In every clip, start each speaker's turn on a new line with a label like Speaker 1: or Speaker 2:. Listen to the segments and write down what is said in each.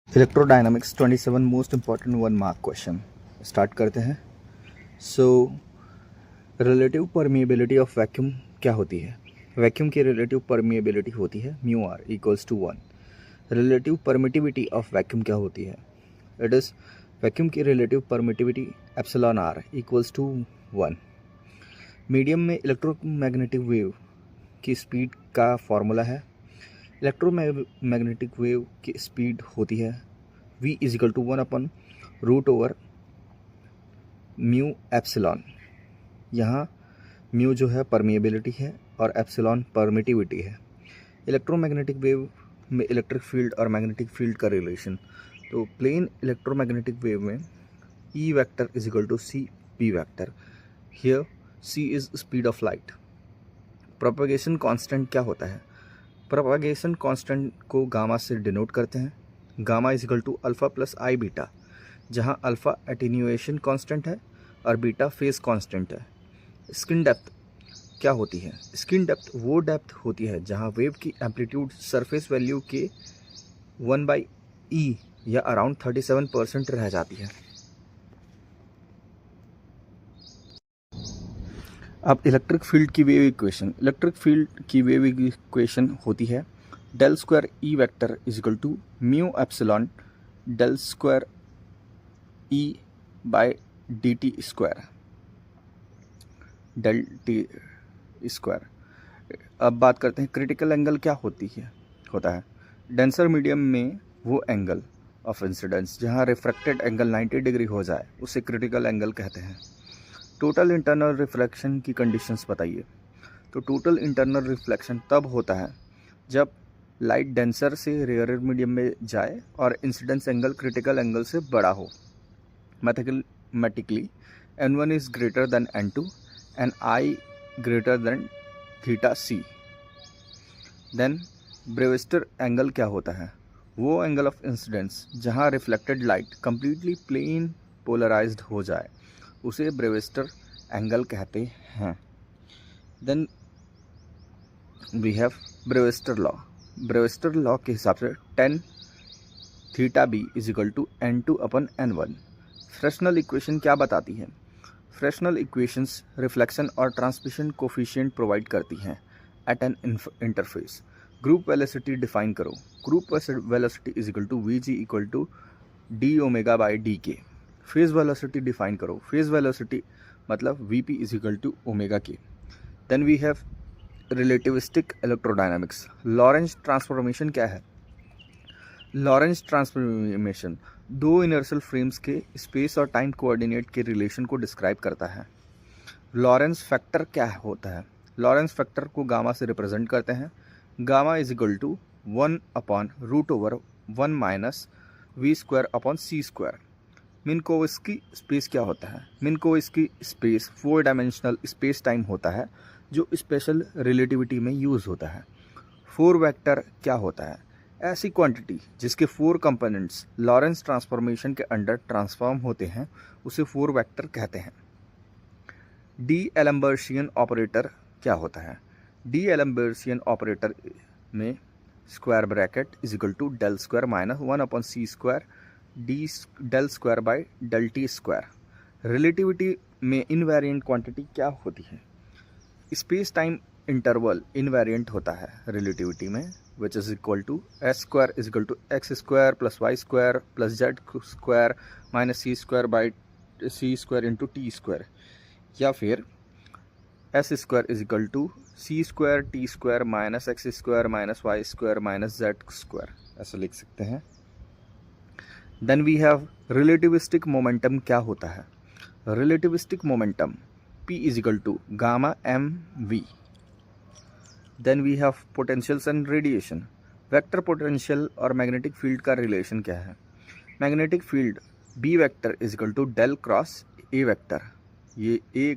Speaker 1: Electrodynamics 27 most important 1 mark question start करते हैं। So relative permeability of vacuum क्या होती है? वैक्यूम की रिलेटिव परमिएबिलिटी होती है mu R equals to 1। Relative permittivity of vacuum क्या होती है? इट इज़ वैक्यूम की relative permittivity epsilon R equals to 1। Medium में इलेक्ट्रोमैग्नेटिक वेव की स्पीड का फॉर्मूला है। इलेक्ट्रोमैग्नेटिक वेव की स्पीड होती है v इजिकल टू 1/रूट ओवर म्यू एप्सिलॉन। यहाँ म्यू जो है परमिएबिलिटी है और एप्सिलॉन परमिटिविटी है। इलेक्ट्रोमैग्नेटिक वेव में इलेक्ट्रिक फील्ड और मैग्नेटिक फील्ड का रिलेशन, तो प्लेन इलेक्ट्रोमैग्नेटिक वेव में E vector equal to C B vector. Here c is speed of light. Propagation constant क्या होता है? प्रोपगेशन कांस्टेंट को गामा से डिनोट करते हैं। Gamma equal to alpha plus i beta, जहाँ अल्फ़ा एटेन्यूएशन कांस्टेंट है और बीटा फेज कांस्टेंट है। स्किन डेप्थ क्या होती है? स्किन डेप्थ वो डेप्थ होती है जहाँ वेव की एम्पलीट्यूड सरफेस वैल्यू के 1/e या अराउंड 37% रह जाती है। अब इलेक्ट्रिक फील्ड की वेव इक्वेशन होती है del square E vector equal to mu epsilon del square E by D T square del T square. अब बात करते हैं क्रिटिकल एंगल क्या होता है। डेंसर मीडियम में वो एंगल ऑफ इंसिडेंस जहाँ रिफ्रैक्टेड एंगल 90 डिग्री हो जाए उसे क्रिटिकल एंगल कहते हैं। टोटल इंटरनल रिफ्लेक्शन की कंडीशंस बताइए। तो टोटल इंटरनल रिफ्लेक्शन तब होता है जब लाइट डेंसर से रेयर मीडियम में जाए और इंसिडेंस एंगल क्रिटिकल एंगल से बड़ा हो। Mathematically n1 is greater than n2 and I greater than theta c। Then Brewster angle क्या होता है? वो एंगल ऑफ इंसिडेंस जहाँ reflected light completely plane polarized हो जाए उसे ब्रेविस्टर एंगल कहते हैं। Then we have Brewster law. Brewster law के हिसाब से tan theta B equal to n2/n1। Fresnel equation क्या बताती है? फ्रेशनल इक्वेशंस रिफ्लेक्शन और ट्रांसमिशन कोफिशिएंट प्रोवाइड करती हैं eight N interface. Group velocity define करो। Group velocity equal to V G equal to D omega by D K. Phase velocity define करो। Phase velocity मतलब V P equal to omega K. Then we have relativistic electrodynamics. Lorentz transformation क्या है? Lorentz transformation दो inertial frames के space और time coordinate के relation को describe करता है। लॉरेंस फैक्टर क्या होता है? लॉरेंस फैक्टर को गामा से रिप्रेजेंट करते हैं। Gamma equal to 1/√1 minus v²/c²। Minkowski space क्या होता है? Minkowski space 4 dimensional space time होता है जो स्पेशल रिलेटिविटी में यूज़ होता है। 4 वेक्टर क्या होता है? ऐसी क्वांटिटी जिसके 4 कंपोनेंट्स लॉरेंस ट्रांसफॉर्मेशन के अंडर ट्रांसफॉर्म होते हैं उसे 4 वेक्टर कहते हैं। डी एलम्बर्शियन ऑपरेटर क्या होता है? डी एलम्बर्शियन ऑपरेटर में square bracket equal to del square minus 1/c² D del square by del T square. Relativity में इनवेरिएंट क्वांटिटी क्या होती है? स्पेस टाइम इंटरवल इनवेरिएंट होता है रिलेटिविटी में, which is equal to s² equal to x² plus y² plus z² minus c² by c² into t², या फिर s² equal to c² t² minus x² minus y² minus z², ऐसा लिख सकते हैं। Then we have relativistic momentum क्या होता है? Relativistic momentum p equal to gamma m v। Then we have potentials and radiation. Vector potential और magnetic field का relation क्या है? Magnetic field b vector equal to del cross a vector. ये a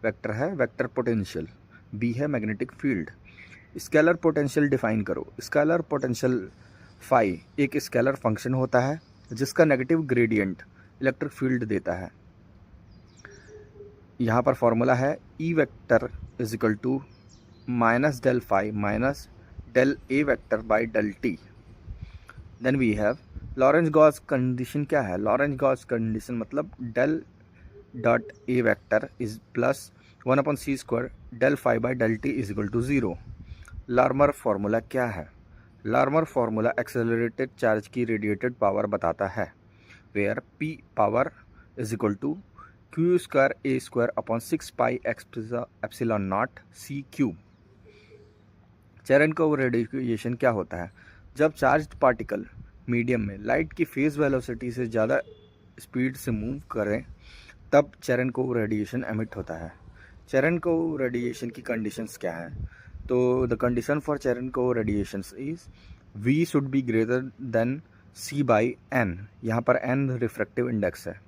Speaker 1: vector है vector potential, b है magnetic field. Scalar potential define करो। Scalar potential phi एक scalar function होता है जिसका नेगेटिव ग्रेडियंट इलेक्ट्रिक फील्ड देता है। यहाँ पर फॉर्मूला है E vector equal to minus del phi minus del A vector by del T. Then we have Lorenz gauge condition क्या है? लॉरेंज गॉस कंडीशन मतलब del dot A vector is plus 1/c² del phi by del T is equal to 0। Larmor formula क्या है? Larmor formula accelerated charge की radiated power बताता है, where p power is equal to q² a² upon 6 pi epsilon not c cube. Cherenkov radiation क्या होता है? जब charged particle medium में लाइट की फेज वेलोसिटी से ज़्यादा स्पीड से मूव करें तब चेरेनकोव रेडिएशन एमिट होता है। चेरेनकोव रेडिएशन की कंडीशंस क्या हैं? तो the condition for Cherenkov radiations is v should be greater than c by n। यहाँ पर n रिफ्रैक्टिव इंडेक्स है।